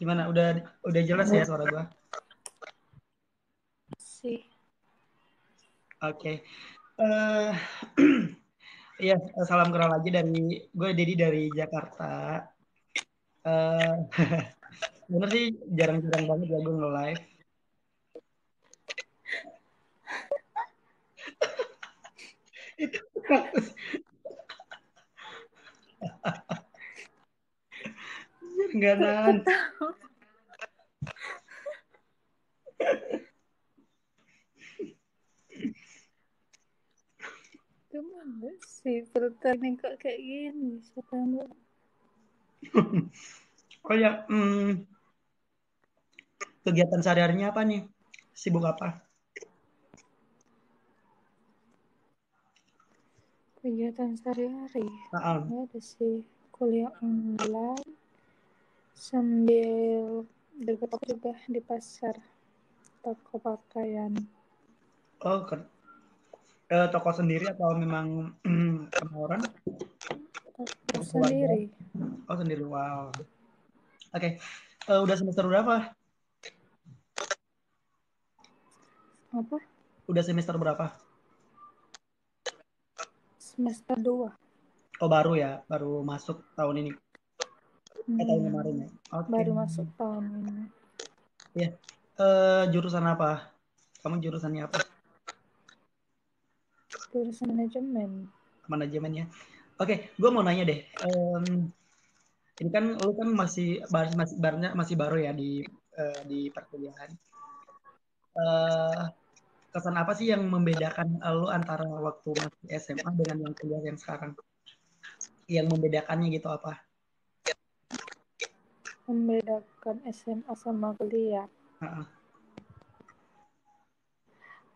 Gimana? Udah jelas ya suara gua? Sih. Oke. Eh iya, salam kenal lagi dari gue Dedi dari Jakarta. Eh bener sih jarang-jarang banget ya gue nge-live. Itu kaktus. Enggak nan. Gimana sih filternya kok kayak gini? Siapa yang buat? Oh ya, kegiatan sehari-harinya apa nih? Sibuk apa? Kegiatan sehari-hari? Heeh. Nggak ada sih. Kuliah online sambil bergerak juga di pasar toko pakaian. Oh, toko sendiri atau memang sama orang? Atau keluarga? Sendiri. Oh, sendiri. Wow. Oke. Udah semester berapa? Apa? Udah semester berapa? Semester 2. Oh, baru ya, baru masuk tahun ini. Tahun kemarin ya. Oke. Baru masuk tahun ini. Iya. Jurusan apa? Kamu jurusannya apa? Jurusan manajemen. Manajemen ya. Oke, gue mau nanya deh. Ini kan lu kan masih baru ya di perkuliahan. Eh, Kesan apa sih yang membedakan lu antara waktu masih SMA dengan yang kuliah yang sekarang? Yang membedakannya gitu apa? Membedakan SMA sama kuliah. Heeh.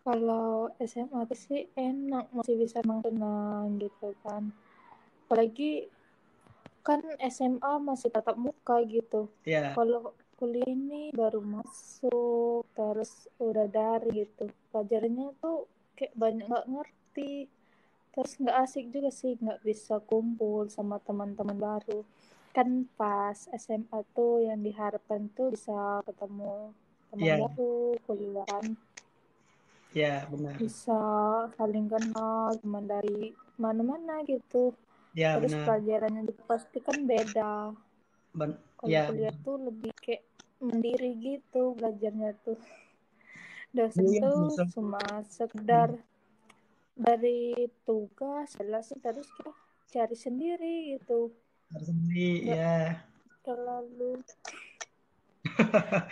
Kalau SMA tuh sih enak, masih bisa mengenang gitu kan. Apalagi kan SMA masih tatap muka gitu. Iya, Kalau kuliah ini baru masuk, terus udah dari gitu. Pelajarannya tuh kayak banyak nggak ngerti. Terus nggak asik juga sih, nggak bisa kumpul sama teman-teman baru. Kan pas SMA tuh yang diharapkan tuh bisa ketemu teman iya, baru, kuliah kan iya benar. bisa saling kenal teman dari mana-mana gitu. Iya Terus benar. pelajarannya juga pasti kan beda. Kalau Iya, kuliah tuh lebih kayak mandiri gitu belajarnya tuh. Dosen iya, tuh bisa. cuma sekedar dari tugas jelas sih, terus kita cari sendiri gitu. Harus sendiri, Nggak ya. terlalu ya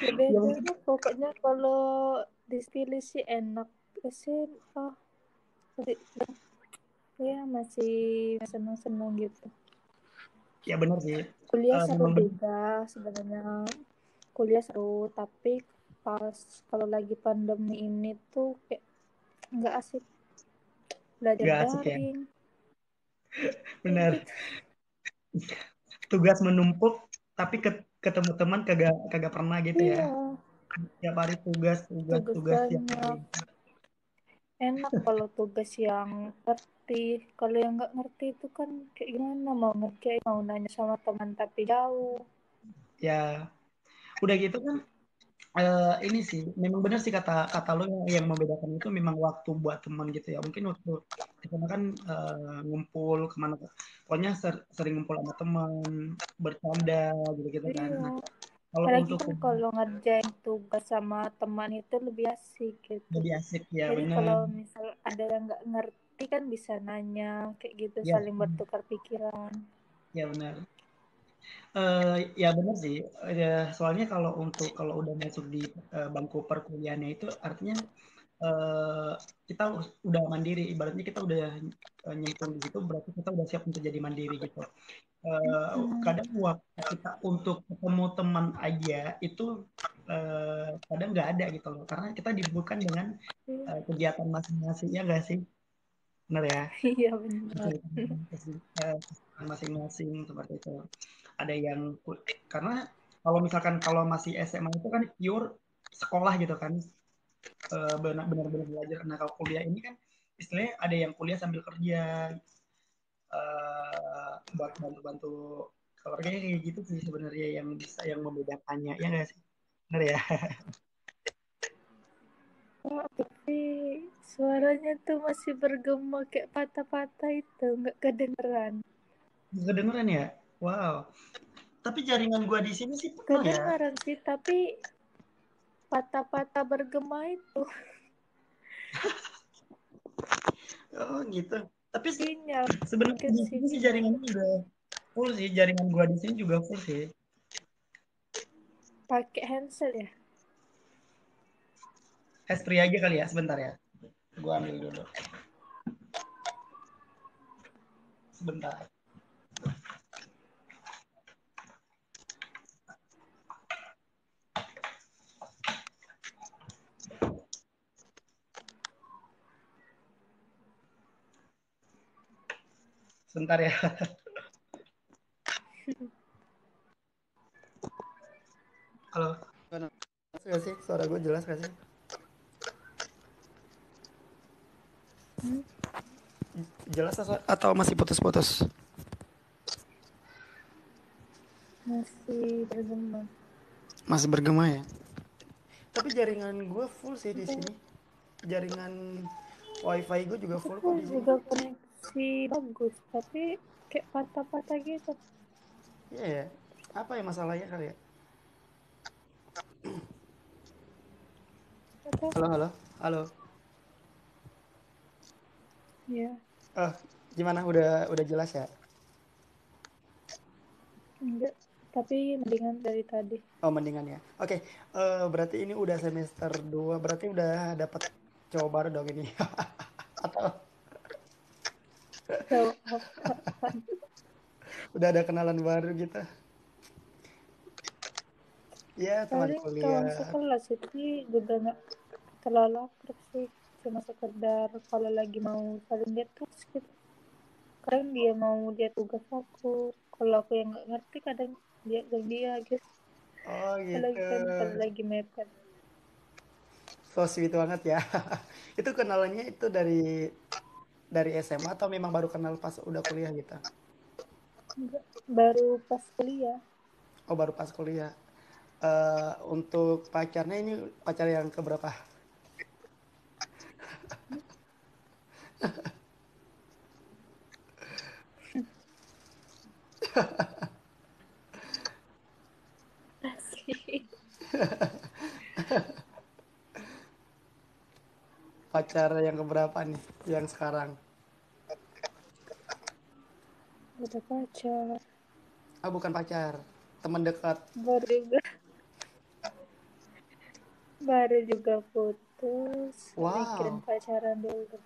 Ya beda mungkin lah pokoknya. Kalau dipilih sih enak SMA. Ya masih senang-senang gitu. ya benar sih. Kuliah seru Memang benar. juga sebenarnya. Kuliah seru, tapi pas kalau lagi pandemi ini tuh kayak nggak asik, belajar Nggak asik ya. daring kayak Benar. gitu. Tugas menumpuk, tapi ketemu teman kagak kagak pernah gitu ya. Iya, Tiap hari tugas, tugas, tugas tugas tiap hari. banyak. Enak kalau tugas yang ngerti. Kalau yang nggak ngerti itu kan kayak gimana mau ngerjain, mau nanya sama teman tapi jauh. Ya, udah gitu kan. Ini sih, memang benar sih kata kata lo yang membedakan itu memang waktu buat teman gitu ya. Mungkin waktu di sana kan ngumpul kemana, pokoknya sering ngumpul sama teman, bercanda gitu-gitu kan. Iya, Nah, kalau apalagi untuk kan kalau ngerjain tugas sama teman itu lebih asik gitu. lebih asik ya Jadi benar. kalau misal ada yang nggak ngerti kan bisa nanya kayak gitu, Ya, saling bertukar pikiran. ya benar. Ya benar sih. Ya, soalnya kalau udah masuk di bangku perkuliahannya itu artinya eh, kita udah mandiri. Ibaratnya kita udah nyemplung di situ, berarti kita udah siap untuk jadi mandiri gitu. Kadang waktu kita untuk ketemu teman aja itu kadang nggak ada gitu loh, karena kita disibukkan dengan kegiatan masing-masing ya nggak sih, benar ya, Iya benar. kesibukan masing-masing seperti itu. Ada yang karena kalau masih SMA itu kan pure sekolah gitu kan, benar-benar belajar. Nah kalau kuliah ini kan istilahnya ada yang kuliah sambil kerja, buat bantu-bantu keluarganya kayak gitu sih sebenarnya yang bisa yang membedakannya ya nggak sih, benar ya. Oh, tapi suaranya tuh masih bergema kayak patah-patah itu, nggak kedengeran. Kedengeran ya, wow, tapi jaringan gua di sini sih penuh ya. Kedengeran sih, tapi patah-patah bergema itu Oh gitu, tapi sinyal, sebenarnya mungkin di sini sih sinyal. jaringannya juga full sih, jaringan gua di sini juga full sih. Pakai handset ya? Es free aja kali ya, sebentar ya, gua ambil dulu sebentar. Sebentar ya. Halo, jelas gak sih suara gue, jelas gak sih? Hmm, Jelas atau masih putus-putus? masih bergema. Masih bergema ya. Tapi jaringan gue full sih di Aku, sini. Jaringan wifi gue juga full aku kok di sini. juga koneksi bagus, tapi kayak patah-patah gitu. Iya ya. Apa ya masalahnya kali ya? Atau Halo, halo, halo. ya, Eh, gimana? Udah jelas ya? enggak. Tapi mendingan dari tadi. Oh, mendingan ya. Oke, berarti ini udah semester 2, berarti udah dapat cowok baru dong ini. Atau So, apa? udah ada kenalan baru gitu. Ya, teman Paling kawan kuliah. sekelas itu juga nggak terlalu akrab sih. Cuma sekedar kalau lagi mau saling lihat tugas gitu. Kadang dia mau lihat tugas aku. Kalau aku yang nggak ngerti kadang dia ke dia gitu. Oh, Kalau gitu. kan kalau lagi mepet. So sweet banget ya. Itu kenalannya itu dari SMA atau memang baru kenal pas udah kuliah gitu? Enggak, baru pas kuliah. Oh, baru pas kuliah. Untuk pacarnya ini pacar yang keberapa? Asik. Pacar yang keberapa nih? Yang sekarang? Udah pacar. Ah, bukan pacar. Teman dekat. Baru juga, baru juga putus. Gak mikirin Wow, pacaran dulu.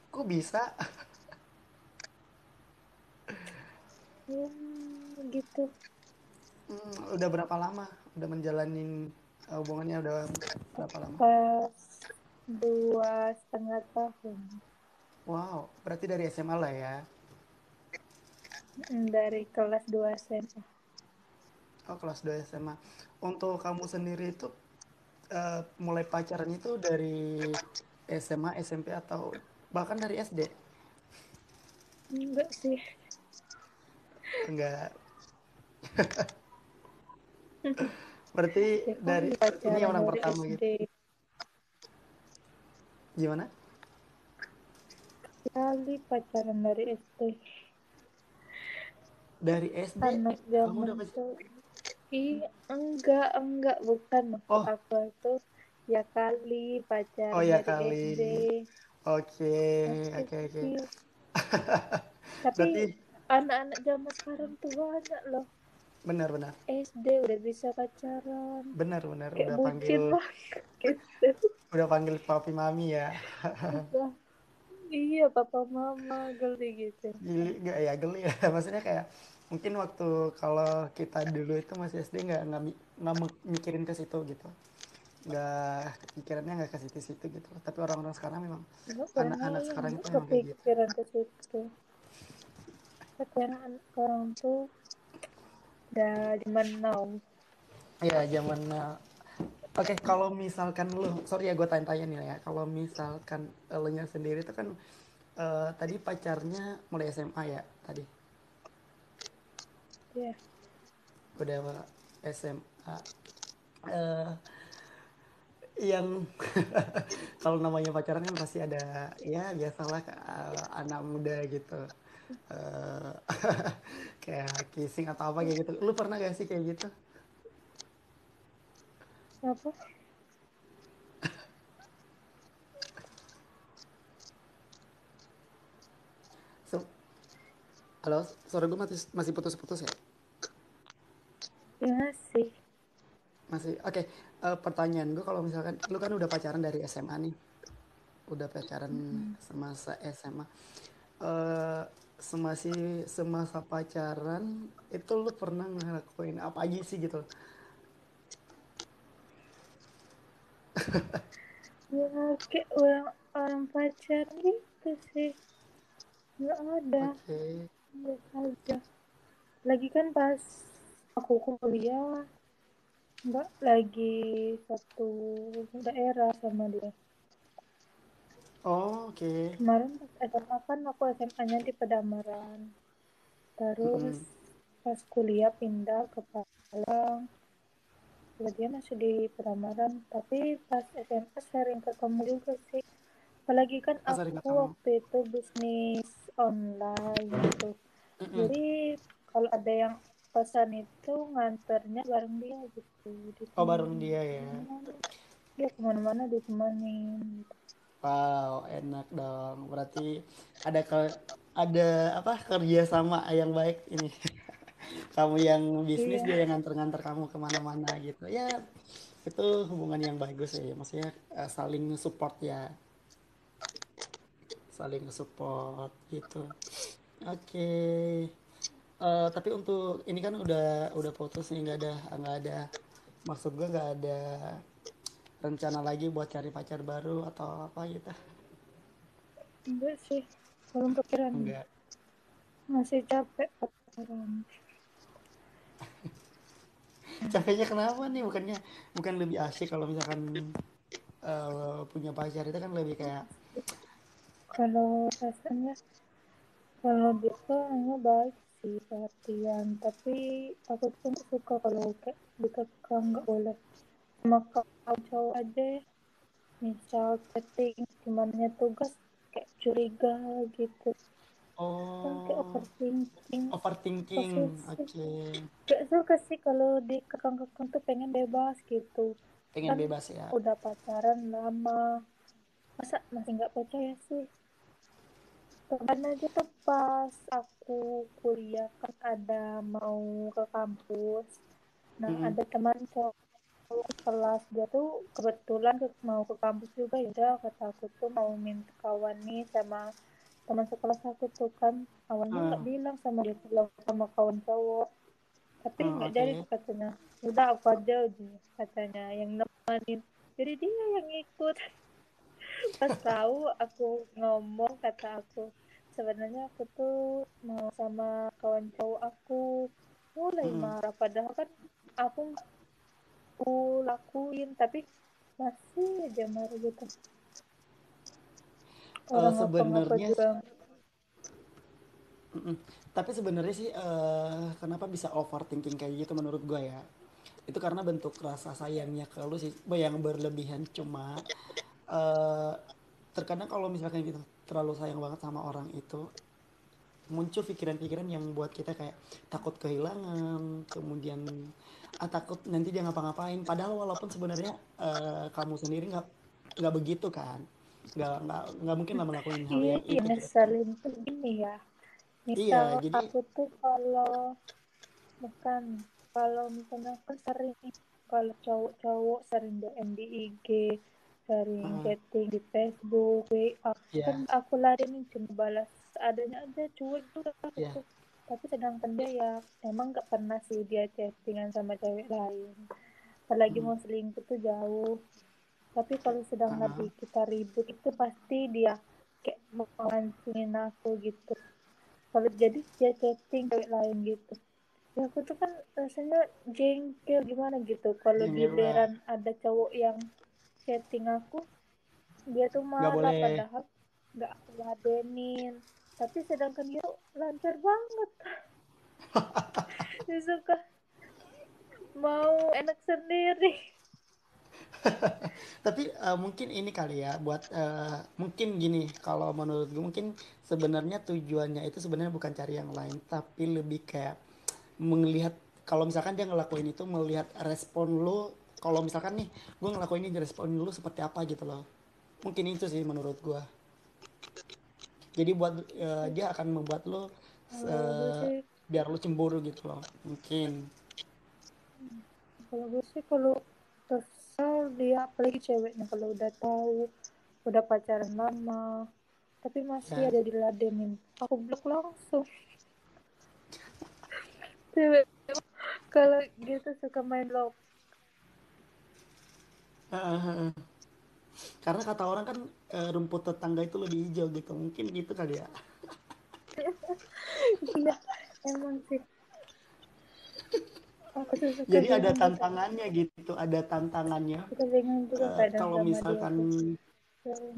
kok bisa? Gitu. Udah berapa lama? Udah menjalanin hubungannya udah berapa lama? Pas 2,5 tahun. Wow, berarti dari SMA lah ya. Dari kelas 2 SMA. Oh, kelas 2 SMA. Untuk kamu sendiri itu mulai pacaran itu dari SMA, SMP atau bahkan dari SD? Enggak sih. Enggak. Berarti Ya dari kali ini pacaran orang dari pertama gitu. SD. Gimana? Kali pacaran dari SD. Dari SD Anak kamu zaman udah tuh. Enggak, bukan maksud Oh, aku itu. Ya kali oh pacaran ya dari SD. kali. Oke, Masih oke, oke. kecil. Tapi Berarti anak-anak zaman sekarang tuh banyak loh. benar-benar, SD udah bisa pacaran. benar-benar Kayak bucin banget gitu. udah panggil papi mami ya. Udah. Iya, papa mama geli gitu. Gili, nggak ya geli ya. Maksudnya kayak mungkin waktu kalau kita dulu itu masih SD nggak mikirin ke situ gitu. Nggak pikirannya nggak ke situ-situ gitu. Tapi orang-orang sekarang memang Enggak pernah anak-anak yang sekarang itu enggak memang kayak gitu. kepikiran ke situ. Tapi anak sekarang tuh udah zaman now. Iya, zaman oke, kalau misalkan lu, sorry ya gue tanya-tanya nih ya, kalau misalkan lu nya sendiri itu kan tadi pacarnya mulai SMA ya tadi. Iya. Udah SMA. Eh, yang kalau namanya pacaran kan pasti ada ya biasalah anak muda gitu. Eh, kayak kissing atau apa kayak gitu. Lu pernah gak sih kayak gitu? Apa? So, halo, suara gue masih masih putus-putus ya? Ya sih. Masih. Oke, pertanyaan gue kalau misalkan lu kan udah pacaran dari SMA nih. Udah pacaran Mm-mm. semasa SMA. Eh semasa pacaran itu lu pernah ngelakuin apa aja sih gitu? Ya kayak orang orang pacaran gitu sih. Nggak ada. Oke. Biasa aja. Lagi kan pas aku kuliah, nggak lagi satu daerah sama dia. Oh, oke. Kemarin pas SMA kan aku SMA-nya di Pedamaran. Terus Mm-mm. pas kuliah pindah ke Palang. Kalau dia masih di Pedamaran. Tapi pas SMA sering ketemu juga sih. Apalagi kan Oh, sorry aku ketemu. waktu itu bisnis online gitu. Mm-mm. Jadi kalau ada yang pesan itu nganternya bareng dia gitu, Oh, bareng ditemenin. dia ya. Kemana-mana. Dia kemana-mana ditemenin gitu. Wow, enak dong. Berarti ada ada apa kerja sama yang baik ini. Kamu yang bisnis, Iya, dia yang nganter-nganter kamu kemana-mana gitu. Ya, itu hubungan yang bagus ya. Maksudnya saling support ya, saling support gitu. Oke. Tapi untuk ini kan udah putus nih, nggak ada maksud gue nggak ada rencana lagi buat cari pacar baru atau apa gitu. enggak sih. Belum kepikiran. Enggak. Masih capek pacaran. Capeknya kenapa nih? Bukan lebih asyik kalau misalkan punya pacar itu kan lebih kayak Kalau rasanya, kalau dia tuh orangnya baik sih, perhatian. Tapi aku tuh nggak suka kalau kayak dikekang, nggak boleh. Sama kawan cowok aja ya. Misal chatting, gimana tugas, kayak curiga gitu. Kan kayak oh overthinking. overthinking. Posesif. Oke. Gak suka sih kalau dikekang-kekang tuh pengen bebas gitu. Pengen Kan bebas ya. udah pacaran lama. Masa masih nggak percaya sih? Kemarin aja tuh pas aku kuliah kan ada mau ke kampus. Nah Mm-mm. ada teman cowok kelas dia tuh kebetulan mau ke kampus juga, ya udah kata aku tuh mau minta kawan nih sama teman sekelas aku tuh kan. Awalnya Ah, nggak bilang sama dia kalau sama kawan cowok, tapi nggak jadi oke. tuh katanya. Udah aku aja katanya yang nemenin, jadi dia yang ikut. Pas tahu aku ngomong, kata aku sebenarnya aku tuh mau sama kawan cowok aku, mulai Mm-mm. marah padahal kan aku lakuin, tapi masih aja marah gitu. Orang ngapa-ngapa Sebenarnya juga. mm-mm. Tapi sebenarnya sih kenapa bisa overthinking kayak gitu menurut gue ya? Itu karena bentuk rasa sayangnya ke lu sih, yang berlebihan. Cuma eh terkadang kalau misalkan kita terlalu sayang banget sama orang itu, muncul pikiran-pikiran yang buat kita kayak takut kehilangan, kemudian takut nanti dia ngapa-ngapain. Padahal walaupun sebenarnya kamu sendiri nggak begitu kan, nggak mungkin lah melakukan hal Iya, yang iya, itu gitu. ngeselin tuh gini ya. Iya, Misal jadi aku tuh kalau bukan, kalau misalnya aku sering, kalau cowok-cowok sering DM di IG, sering uh, chatting di Facebook, WA, kan ya, aku ladenin cuma balas adanya aja, cuek juga aku ya, tuh. Tapi sedangkan dia ya emang gak pernah sih dia chattingan sama cewek lain. Apalagi mm, mau selingkuh tuh jauh. Tapi kalau sedang uh, lagi kita ribut itu pasti dia kayak mau mancingin aku gitu. Kalau jadi dia chatting cewek lain gitu, ya aku tuh kan rasanya jengkel gimana gitu kalau jengkel lah, giliran ada cowok yang chatting aku, dia tuh nggak marah boleh. padahal nggak aku ladenin, tapi sedangkan dia tuh lancar banget. suka mau enak sendiri. Tapi mungkin ini kali ya buat mungkin gini kalau menurut gue mungkin sebenarnya tujuannya itu sebenarnya bukan cari yang lain tapi lebih kayak melihat kalau misalkan dia ngelakuin itu melihat respon lo kalau misalkan nih gue ngelakuin ini respon lo seperti apa gitu loh mungkin itu sih menurut gue jadi buat dia akan membuat lo Kalau gue sih, biar lo cemburu gitu loh mungkin kalau gue sih kalau kesel dia, apalagi ceweknya kalau udah tahu udah pacaran lama tapi masih ya. ada diladenin, aku blok langsung. Cewek kalau gitu suka main love. Karena kata orang kan rumput tetangga itu lebih hijau gitu mungkin gitu kali ya. Iya, emang sih aku tuh suka Jadi ada bingung juga, tantangannya gitu ada tantangannya. suka bingung juga kadang Kalau sama dia misalkan tuh. Dan,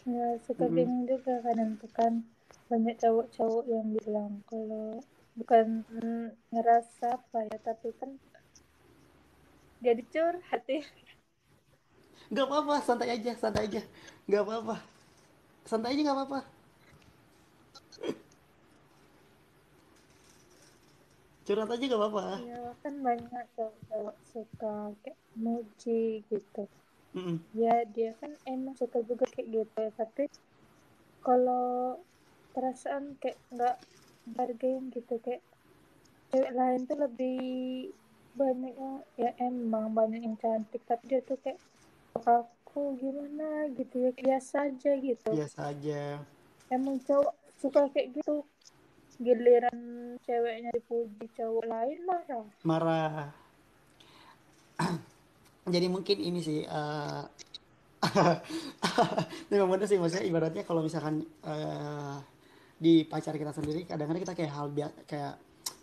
ya suka mm, bingung juga kadang tuh kan, banyak cowok-cowok yang bilang kalau bukan ngerasa apa ya, tapi kan jadi curhat ya. nggak apa-apa santai aja nggak apa-apa santai aja nggak apa-apa curhat aja nggak apa-apa. Ya kan banyak cowok-cowok suka kayak muji gitu. Mm-mm. Ya dia kan emang suka juga kayak gitu, tapi kalau perasaan kayak nggak bargain gitu, kayak cewek lain tuh lebih banyak yang, ya emang banyak yang cantik tapi dia tuh kayak aku gimana gitu ya, biasa aja gitu. Biasa aja Emang cowok suka kayak gitu, giliran ceweknya dipuji cowok lain marah. marah jadi mungkin ini sih memang bener sih maksudnya ibaratnya kalau misalkan di pacar kita sendiri kadang-kadang kita kayak kayak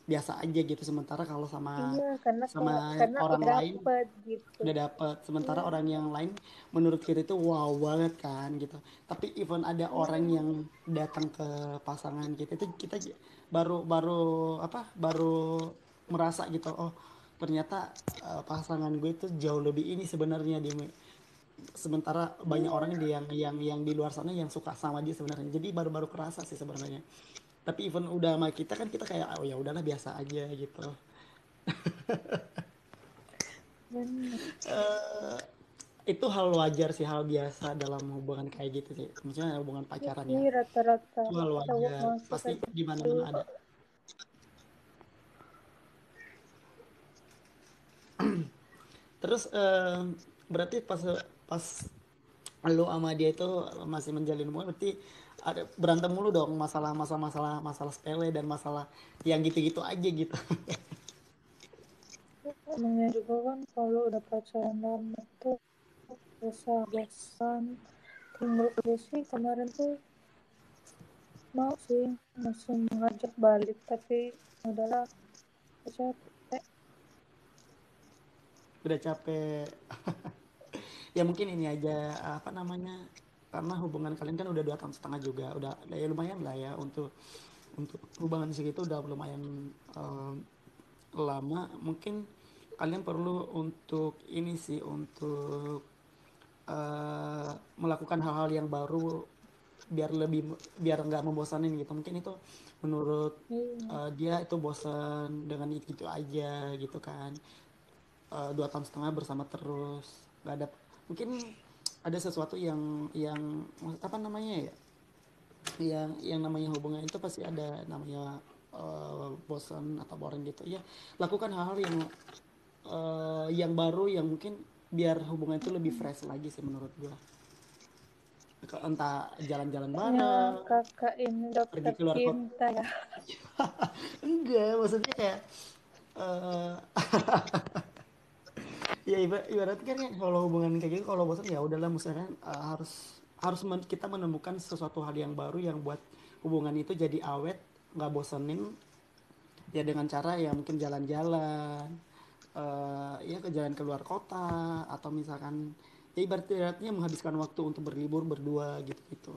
biasa aja gitu sementara kalau sama Iya, karena sama karena orang udah lain dapet gitu. udah dapet sementara Iya, orang yang lain menurut kita itu wow banget kan gitu tapi even ada orang iya, yang datang ke pasangan kita itu kita baru baru apa baru merasa gitu oh ternyata pasangan gue itu jauh lebih ini sebenarnya dia sementara banyak orang iya. yang di luar sana yang suka sama dia sebenarnya jadi baru-baru kerasa sih sebenarnya tapi even udah sama kita kan kita kayak oh ya udahlah biasa aja gitu. Bener. Eh, itu hal wajar sih hal biasa dalam hubungan kayak gitu sih maksudnya hubungan Iya pacaran sih, ya rata-rata itu hal cowok wajar masuk pasti aja di mana gitu. mana ada. Terus berarti pas pas lu sama dia itu masih menjalin hubungan berarti ada berantem mulu dong masalah sepele dan masalah yang gitu-gitu aja gitu. Namanya juga kan kalau udah pacaran lama tuh biasa bosan. Menurut gue sih kemarin tuh mau sih langsung ngajak balik, tapi udahlah, capek. Udah capek ya mungkin ini aja apa namanya karena hubungan kalian kan udah 2 tahun setengah juga udah ya lumayan lah ya untuk hubungan segitu udah lumayan lama mungkin kalian perlu untuk ini sih untuk melakukan hal-hal yang baru biar nggak membosanin gitu mungkin itu menurut Iya, dia itu bosan dengan itu aja gitu kan 2 tahun setengah bersama terus nggak ada mungkin ada sesuatu yang apa namanya ya yang namanya hubungan itu pasti ada namanya bosan atau boring gitu ya lakukan hal-hal yang baru yang mungkin biar hubungan itu lebih fresh lagi sih menurut gua entah jalan-jalan kayaknya bareng kakak ini pergi dokter keluar kota cinta ya. enggak maksudnya kayak eh ya ibaratnya kan kalau hubungan kayak gitu kalau bosan ya udahlah misalkan harus harus kita menemukan sesuatu hal yang baru yang buat hubungan itu jadi awet nggak bosenin ya dengan cara ya mungkin jalan-jalan ya ke jalan keluar kota atau misalkan ya ibaratnya menghabiskan waktu untuk berlibur berdua gitu gitu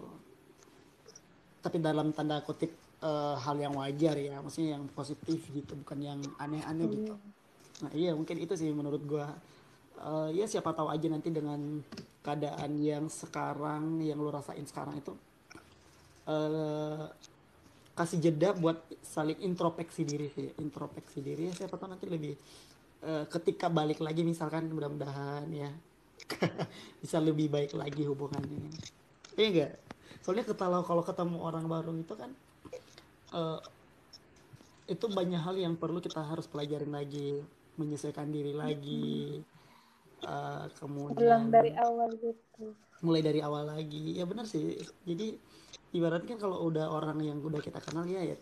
tapi dalam tanda kutip hal yang wajar ya, maksudnya yang positif gitu, bukan yang aneh-aneh gitu. Iya. Nah iya mungkin itu sih menurut gua. Ya siapa tahu aja nanti dengan keadaan yang sekarang yang lu rasain sekarang itu, eh, kasih jeda buat saling introspeksi diri sih, introspeksi diri ya, siapa tahu nanti lebih, ketika balik lagi misalkan, mudah-mudahan ya bisa lebih baik lagi hubungannya. Iya enggak? Soalnya kalau ketemu orang baru itu kan, eh, itu banyak hal yang perlu kita harus pelajarin lagi, menyesuaikan diri Mm-mm. lagi, Ulang dari kemudian awal gitu. mulai dari awal lagi. Ya benar sih. Jadi ibaratnya kan kalau udah orang yang udah kita kenal ya, ya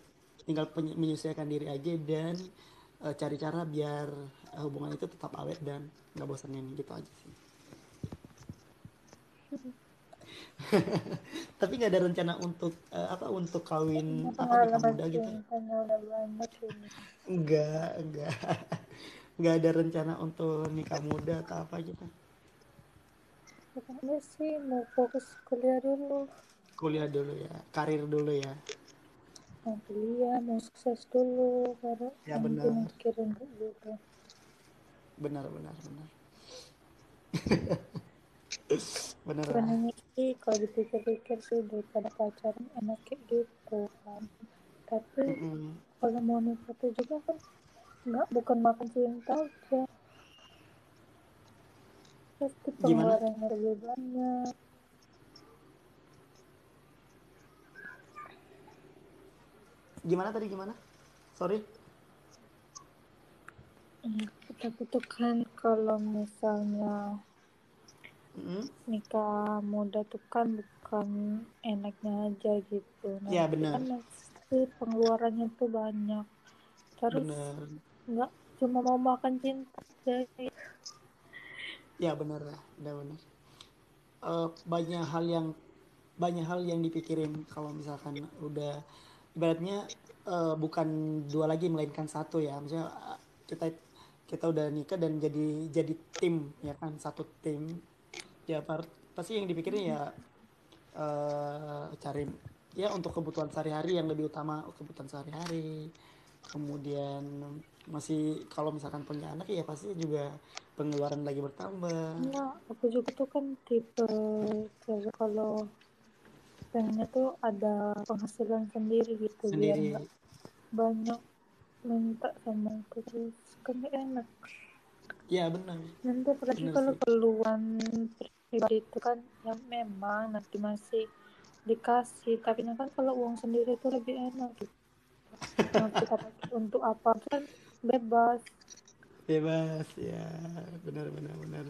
tinggal menyesuaikan diri aja dan, cari cara biar, hubungan itu tetap awet dan nggak bosanin gitu aja sih. Tapi nggak ada rencana untuk, apa, untuk kawin Karena apa, nikah pengalaman muda gitu? cintanya udah banyak ini. Enggak nggak ada rencana untuk nikah muda atau apa gitu. Pokoknya sih mau fokus kuliah dulu. Kuliah dulu ya, karir dulu ya. Mau kuliah, mau sukses dulu. Baru Ya nanti benar, mikirin kayak gitu. benar, benar, benar, benar lah. Sebenarnya sih kalau dipikir-pikir sih daripada pacaran enak kayak gitu kan. Tapi Mm-mm. kalau mau nikah tuh juga kan nggak bukan makan cinta aja. Pasti Gimana? pengeluarannya lebih banyak. Gimana tadi, gimana? Sorry. Ya, tapi tuh kan kalau misalnya Mm-mm. nikah muda tuh kan bukan enaknya aja gitu. Ya Nanti benar, kan pasti pengeluarannya tuh banyak. Terus benar. nggak cuma mau makan cinta aja. Ya benar lah, udah benar. Banyak hal yang, banyak hal yang dipikirin kalau misalkan udah ibaratnya, bukan dua lagi melainkan satu ya. Misalnya, kita kita udah nikah dan jadi tim ya kan, satu tim. Ya pasti yang dipikirin ya, cari ya untuk kebutuhan sehari-hari, yang lebih utama kebutuhan sehari-hari. Kemudian masih kalau misalkan punya anak ya pasti juga pengeluaran lagi bertambah Nah, aku juga tuh kan tipe cewek kalau pengennya tuh ada penghasilan sendiri gitu biar nggak sendiri. banyak minta sama itu terus kan gak enak. Ya benar, Nanti apalagi benar kalau sih. keluhan pribadi itu kan yang memang nanti masih dikasih tapi kan kalau uang sendiri itu lebih enak gitu. Mau kita pakai untuk apa kan bebas. Bebas ya, benar, benar, benar.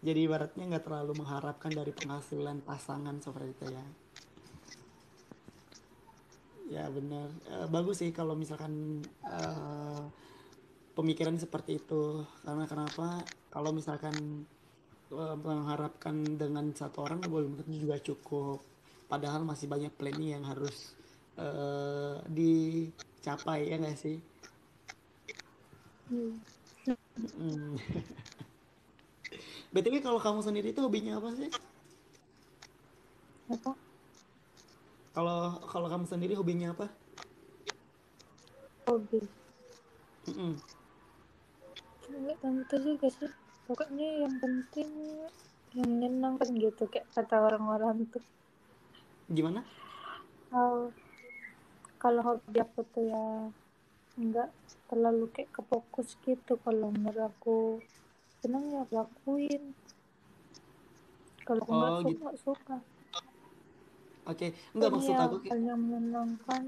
Jadi ibaratnya nggak terlalu mengharapkan dari penghasilan pasangan seperti itu ya. Ya benar. Bagus sih kalau misalkan, pemikiran seperti itu. Karena kenapa? Kalau misalkan, mengharapkan dengan satu orang belum tentu juga cukup. Padahal masih banyak planning yang harus, dicapai ya nggak sih? Hmm. Mm. BTW kalau kamu sendiri itu hobinya apa sih? Apa Kalau kalau kamu sendiri hobinya apa? hobi Mm-mm. nggak tentu juga sih pokoknya yang penting yang menyenangkan gitu kayak kata orang-orang tuh. Gimana? Oh, kalau hobi aku tuh ya nggak terlalu kayak kefokus gitu kalau menurut aku senang ya aku lakuin kalau aku Oh gitu. nggak suka Oke, enggak pokoknya maksud ya aku hal yang menyenangkan.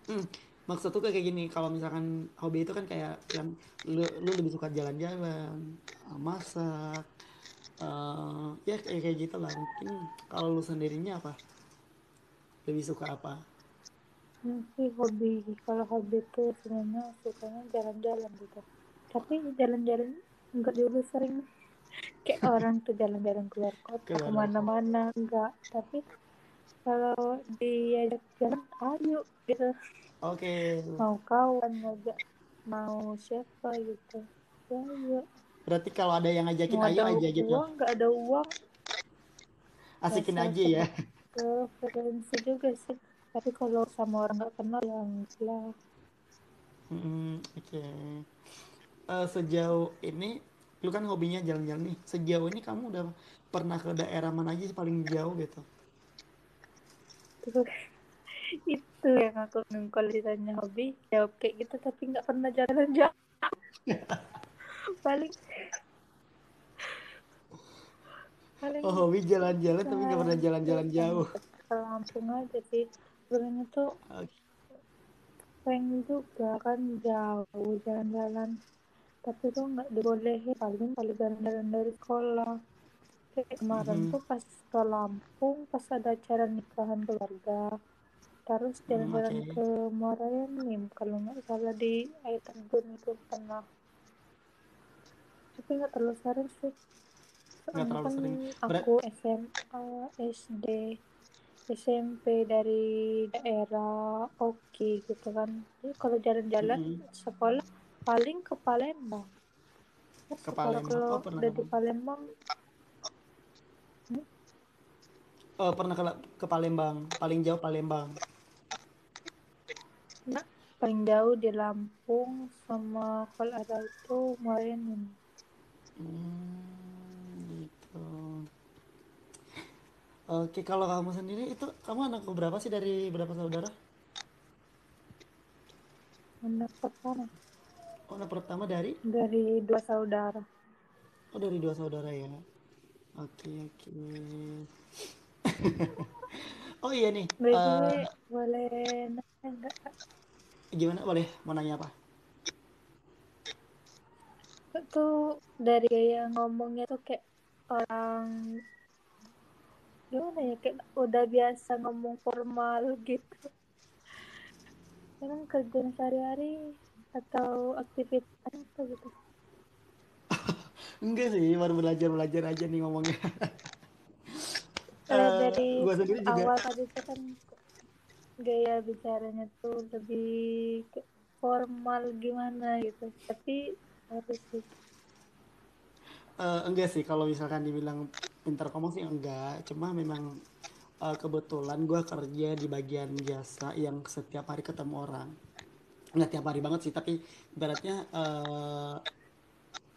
hmm, maksudku kayak gini, kalau misalkan hobi itu kan kayak yang lu lebih suka jalan-jalan, masak, ya kayak kayak gitu lah. Mungkin kalau lu sendirinya apa? Lebih suka apa? Sih hobi kalau hobi tuh sebenarnya sukanya jalan-jalan gitu tapi jalan-jalan nggak juga sering kayak orang tuh jalan-jalan keluar kota Keluar kota. kemana-mana enggak tapi kalau diajak jalan ayo gitu Oke, mau kawan ngajak mau siapa gitu ya ayo berarti kalau ada yang ngajakin mau ayo ada aja gitu. uang nggak ada uang Asikin rasa aja ya. preferensi juga sih. Tapi kalau sama orang nggak kenal ya enggak lah. Oke. Sejauh ini lu kan hobinya jalan-jalan nih. Sejauh ini kamu udah pernah ke daerah mana aja sih paling jauh gitu? Itu, itu yang aku bingung kalau ditanya hobi jawab kayak gitu tapi nggak pernah jalan jauh. Paling paling Oh, hobi jalan-jalan tapi nggak pernah itu jalan-jalan jauh. sempat ke Lampung aja sih. Sebenarnya tuh Oke. pengen juga kan jauh jalan-jalan. Tapi tuh nggak dibolehin. Paling paling jalan-jalan dari sekolah. Kayak kemarin Mhm. tuh pas ke Lampung pas ada acara nikahan keluarga. Terus jalan-jalan Oke. ke Muara Enim kalau nggak salah di Air Terjun itu pernah. Tapi nggak terlalu sering sih. Nggak Soalnya terlalu kan sering. Berat. aku SMA, SD, SMP dari daerah Oki gitu kan. Jadi kalau jalan-jalan Mhm. sekolah paling ke Palembang. Terus Ke kalau Palembang. kalau Oh, pernah udah ke di Palembang. Palembang, hmm, Oh, pernah ke Palembang. Paling jauh Palembang. nah, paling jauh di Lampung sama kalau ada itu Morenin. Gitu. Oke, kalau kamu sendiri itu kamu anak berapa sih dari berapa saudara? Anak pertama Oh, anak pertama dari? dari dua saudara. Oh, dari dua saudara ya. Oke, oke. Oh iya nih, By the way, boleh nanya nggak Kak? gimana boleh mau nanya apa? Kak tuh dari gaya ngomongnya tuh kayak orang gimana ya kayak udah biasa ngomong formal gitu. Emang kerjaan sehari-hari atau aktivitas apa gitu? Enggak sih, baru belajar belajar aja nih ngomongnya. Dari Gue sendiri juga awal tadi tuh kan gaya bicaranya tuh lebih formal gimana gitu. Tapi harus sih. enggak sih kalau misalkan dibilang pintar ngomong sih enggak. Cuma memang kebetulan gue kerja di bagian jasa yang setiap hari ketemu orang. Nggak tiap hari banget sih, tapi ibaratnya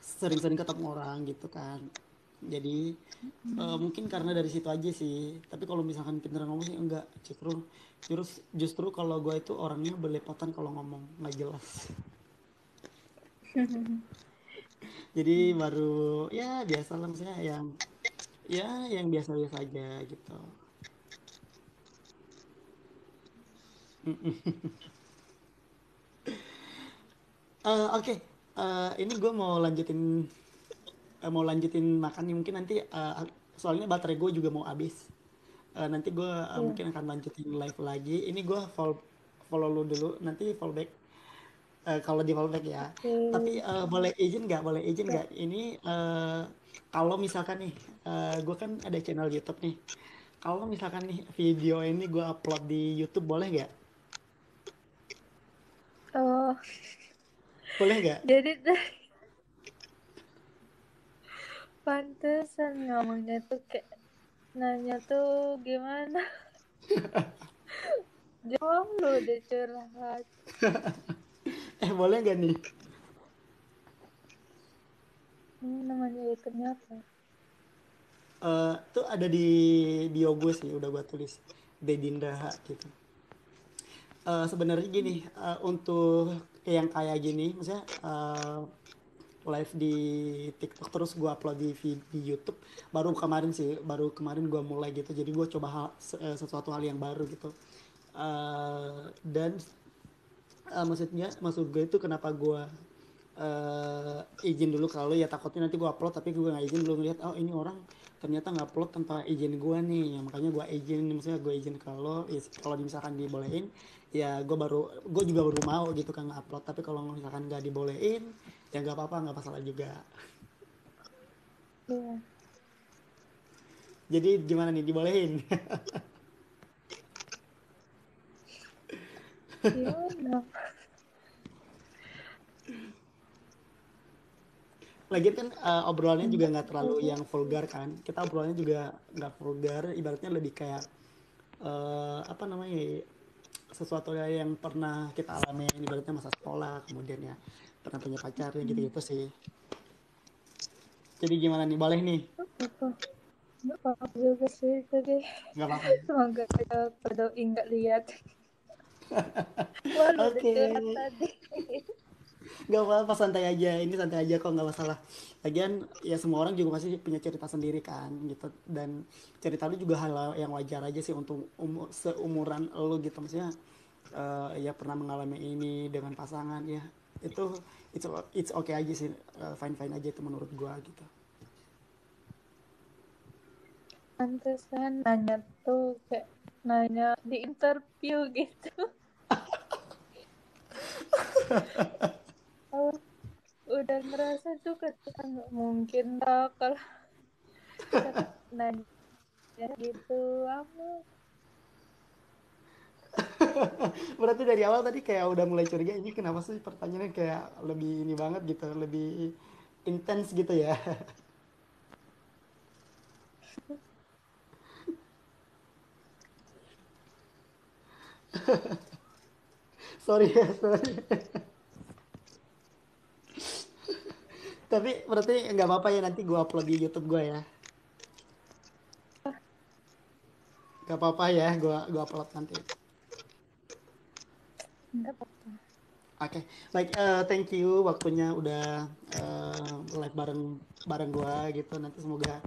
sering-sering ketemu orang gitu kan. Jadi mungkin karena dari situ aja sih. Tapi kalau misalkan pintar ngomong sih enggak. Justru kalau gue itu orangnya belepotan kalau ngomong nggak jelas. Jadi baru ya biasa lah maksudnya yang ya yang biasa-biasa aja gitu. Oke. Ini gue mau lanjutin makan nih mungkin nanti soalnya baterai gue juga mau habis. Nanti gue Iya, mungkin akan lanjutin live lagi. Ini gue follow lu dulu, nanti follow back. Kalau di follow back ya. Tapi oke. boleh izin nggak? Boleh izin Ya. nggak? Ini kalau misalkan nih, gue kan ada channel YouTube nih. Kalau misalkan nih video ini gue upload di YouTube boleh nggak? Oh, Boleh nggak? jadi pantesan ngomongnya tuh kayak nanya tuh gimana? Jauh lu udah curhat. Boleh nggak nih? Ini namanya YouTube-nya apa? Tuh ada di bio gue sih, udah gue tulis Dedindaha gitu. Sebenarnya gini, untuk yang kayak gini, misalnya live di TikTok terus gue upload di YouTube, baru kemarin gue mulai gitu, jadi gue coba sesuatu hal yang baru gitu. Dan maksudnya maksud gue itu kenapa gue izin dulu kalau ya takutnya nanti gue upload tapi gue nggak izin belum lihat oh ini orang ternyata nggak upload tanpa izin gue nih ya, makanya gue izin maksudnya gue izin kalau ya, kalau misalkan dibolehin ya gue juga baru mau gitu kan upload tapi kalau misalkan nggak dibolehin ya nggak apa-apa nggak masalah juga. Iya, Jadi gimana nih dibolehin? gimana? Lagian kan obrolannya juga Enggak nggak sih terlalu kalau yang vulgar kan, kita obrolannya juga nggak vulgar ibaratnya lebih kayak apa namanya ya, sesuatu yang pernah kita alami, ibaratnya masa sekolah, kemudian ya pernah punya pacar ya gitu-gitu sih. Jadi gimana nih, boleh nih? Apa? Nggak apa-apa juga sih tadi. Nggak apa-apa. Semoga doi nggak lihat. Wah, lu udah Oke, curhat tadi. nggak apa-apa, santai aja. Ini santai aja kok, nggak masalah. Lagian ya semua orang juga masih punya cerita sendiri kan, gitu. Dan cerita lu juga hal yang wajar aja sih untuk seumuran lu gitu. Maksudnya ya pernah mengalami ini dengan pasangan ya. Itu it's okay aja sih, fine fine aja itu menurut gua gitu. Pantesan nanya tuh kayak nanya di interview gitu. Oh, udah ngerasa tuh kata nggak mungkin lah kalau nanya gitu. Kamu Berarti dari awal tadi kayak udah mulai curiga, ini kenapa sih pertanyaannya kayak lebih ini banget gitu, lebih intens gitu ya. Sorry ya, sorry. Tapi berarti nggak apa-apa ya, nanti gua upload di YouTube gua ya. Nggak apa-apa ya, gua upload nanti. nggak apa-apa. Oke, baik, thank you waktunya udah live bareng bareng gua gitu. Nanti semoga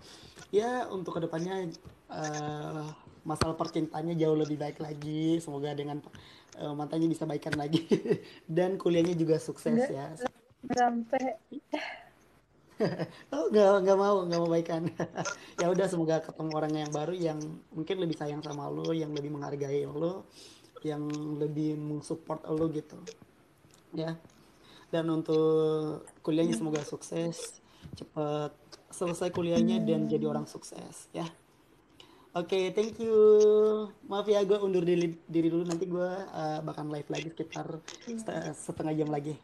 ya untuk kedepannya masalah percintaannya jauh lebih baik lagi. Semoga dengan mantannya bisa baikan lagi dan kuliahnya juga sukses Nggak ya. sampai Oh, nggak mau baikan. Ya udah, semoga ketemu orang yang baru yang mungkin lebih sayang sama lo, yang lebih menghargai lo, yang lebih mensupport lo gitu. Ya. Dan untuk kuliahnya semoga sukses, cepat selesai kuliahnya dan jadi hmm, orang sukses ya. Oke, thank you. Maaf ya, gue undur diri dulu, nanti gue bakal live lagi sekitar setengah jam lagi.